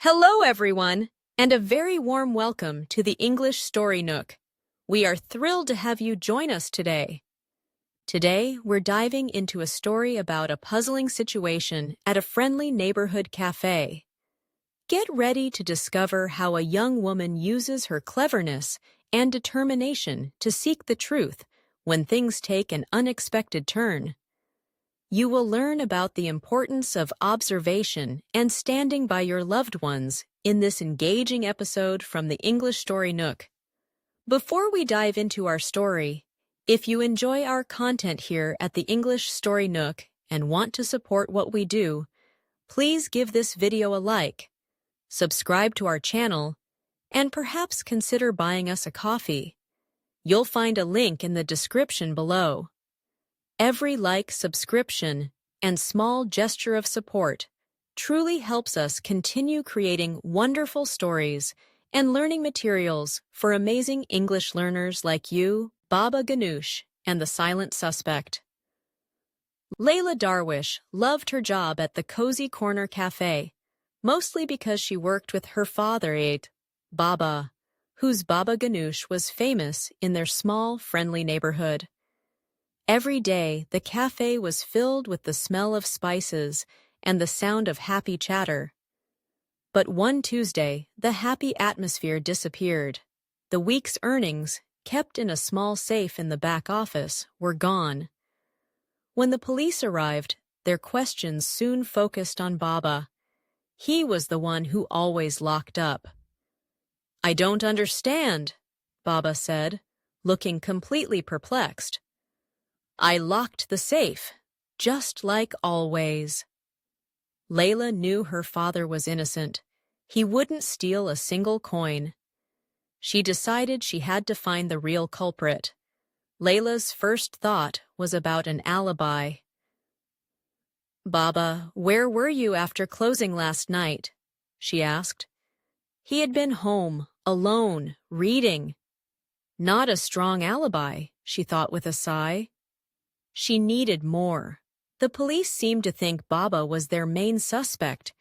Hello, everyone, and a very warm welcome to the English Story Nook. We are thrilled to have you join us today. Today, we're diving into a story about a puzzling situation at a friendly neighborhood cafe. Get ready to discover how a young woman uses her cleverness and determination to seek the truth when things take an unexpected turn. You will learn about the importance of observation and standing by your loved ones in this engaging episode from the English Story Nook. Before we dive into our story, if you enjoy our content here at the English Story Nook and want to support what we do, please give this video a like, subscribe to our channel, and perhaps consider buying us a coffee. You'll find a link in the description below. Every like, subscription, and small gesture of support truly helps us continue creating wonderful stories and learning materials for amazing English learners like you, Baba Ghanoush, and the silent suspect. Layla Darwish loved her job at the Cozy Corner Cafe, mostly because she worked with her father, Baba, whose Baba Ghanoush was famous in their small, friendly neighborhood. Every day, the cafe was filled with the smell of spices and the sound of happy chatter. But one Tuesday, the happy atmosphere disappeared. The week's earnings, kept in a small safe in the back office, were gone. When the police arrived, their questions soon focused on Baba. He was the one who always locked up. "I don't understand," Baba said, looking completely perplexed. "I locked the safe, just like always." Layla knew her father was innocent. He wouldn't steal a single coin. She decided she had to find the real culprit. Layla's first thought was about an alibi. "Baba, where were you after closing last night?" she asked. He had been home, alone, reading. Not a strong alibi, she thought with a sigh. She needed more. The police seemed to think Baba was their main suspect,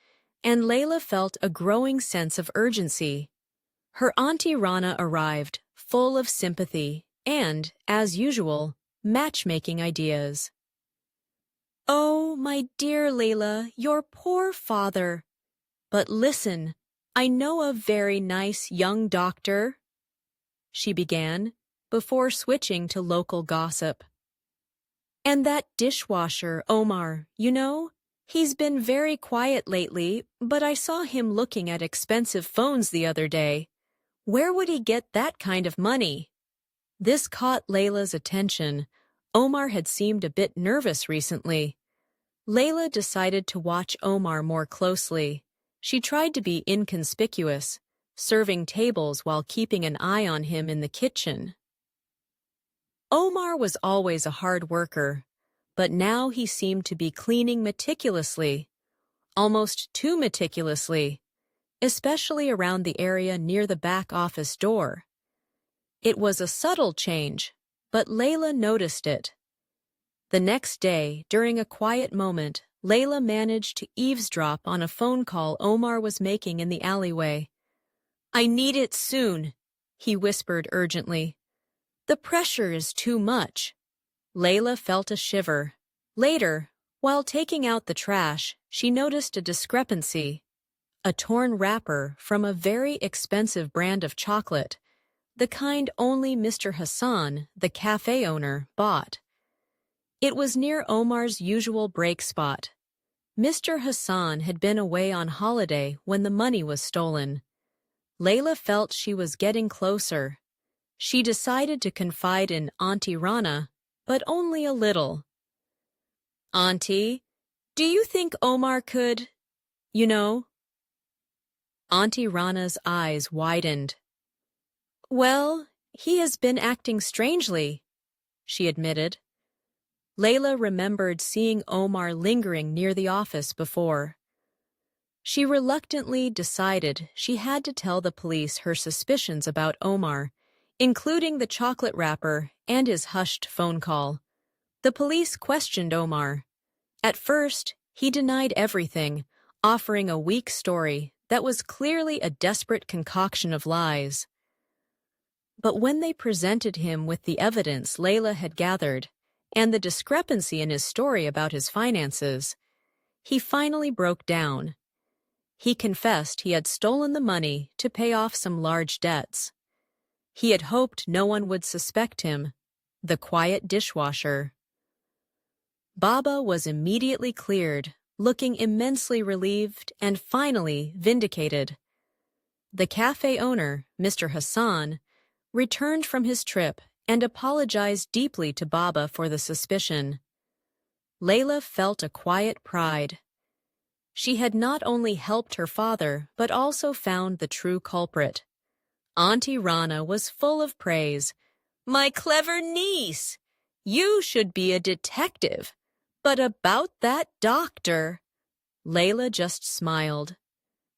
and Layla felt a growing sense of urgency. Her Auntie Rana arrived, full of sympathy and, as usual, matchmaking ideas. "Oh, my dear Layla, your poor father. But listen, I know a very nice young doctor," she began, before switching to local gossip. "And that dishwasher, Omar, he's been very quiet lately, but I saw him looking at expensive phones the other day. Where would he get that kind of money?" This caught Layla's attention. Omar had seemed a bit nervous recently. Layla decided to watch Omar more closely. She tried to be inconspicuous, serving tables while keeping an eye on him in the kitchen. Omar was always a hard worker, but now he seemed to be cleaning meticulously, almost too meticulously, especially around the area near the back office door. It was a subtle change, but Layla noticed it. The next day, during a quiet moment, Layla managed to eavesdrop on a phone call Omar was making in the alleyway. "I need it soon," he whispered urgently. "The pressure is too much." Layla felt a shiver. Later, while taking out the trash, she noticed a discrepancy. A torn wrapper from a very expensive brand of chocolate, the kind only Mr. Hassan, the cafe owner, bought. It was near Omar's usual break spot. Mr. Hassan had been away on holiday when the money was stolen. Layla felt she was getting closer. She decided to confide in Auntie Rana, but only a little. "Auntie, do you think Omar could, Auntie Rana's eyes widened. "Well, he has been acting strangely," she admitted. Layla remembered seeing Omar lingering near the office before. She reluctantly decided she had to tell the police her suspicions about Omar, including the chocolate wrapper and his hushed phone call. The police questioned Omar. At first, he denied everything, offering a weak story that was clearly a desperate concoction of lies. But when they presented him with the evidence Layla had gathered and the discrepancy in his story about his finances, he finally broke down. He confessed he had stolen the money to pay off some large debts. He had hoped no one would suspect him, the quiet dishwasher. Baba was immediately cleared, looking immensely relieved and finally vindicated. The cafe owner, Mr. Hassan, returned from his trip and apologized deeply to Baba for the suspicion. Layla felt a quiet pride. She had not only helped her father but also found the true culprit. Auntie Rana was full of praise. "My clever niece! You should be a detective. But about that doctor—" Layla just smiled.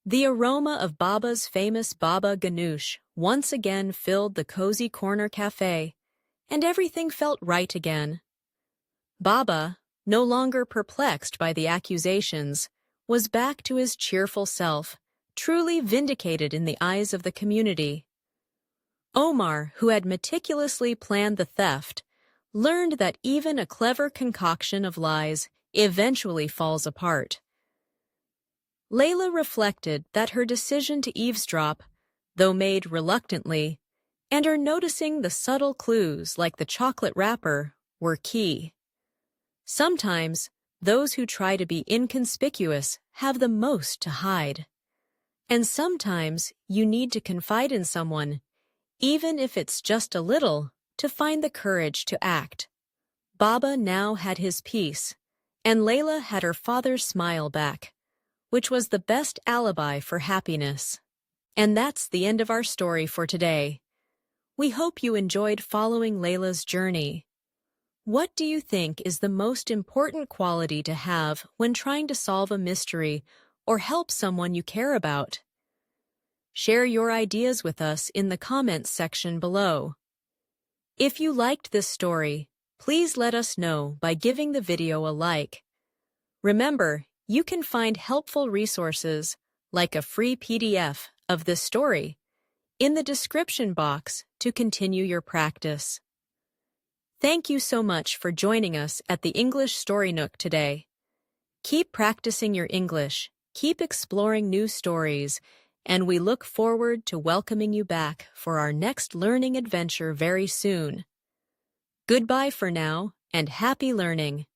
The aroma of Baba's famous Baba Ghanoush once again filled the cozy corner cafe, and everything felt right again. Baba, no longer perplexed by the accusations, was back to his cheerful self, truly vindicated in the eyes of the community. Omar, who had meticulously planned the theft, learned that even a clever concoction of lies eventually falls apart. Layla reflected that her decision to eavesdrop, though made reluctantly, and her noticing the subtle clues like the chocolate wrapper, were key. Sometimes, those who try to be inconspicuous have the most to hide. And sometimes you need to confide in someone, even if it's just a little, to find the courage to act. Baba now had his peace, and Layla had her father's smile back, which was the best alibi for happiness. And that's the end of our story for today. We hope you enjoyed following Layla's journey. What do you think is the most important quality to have when trying to solve a mystery or help someone you care about? Share your ideas with us in the comments section below. If you liked this story, please let us know by giving the video a like. Remember, you can find helpful resources, like a free PDF of this story, in the description box to continue your practice. Thank you so much for joining us at the English Story Nook today. Keep practicing your English, keep exploring new stories, and we look forward to welcoming you back for our next learning adventure very soon. Goodbye for now, and happy learning!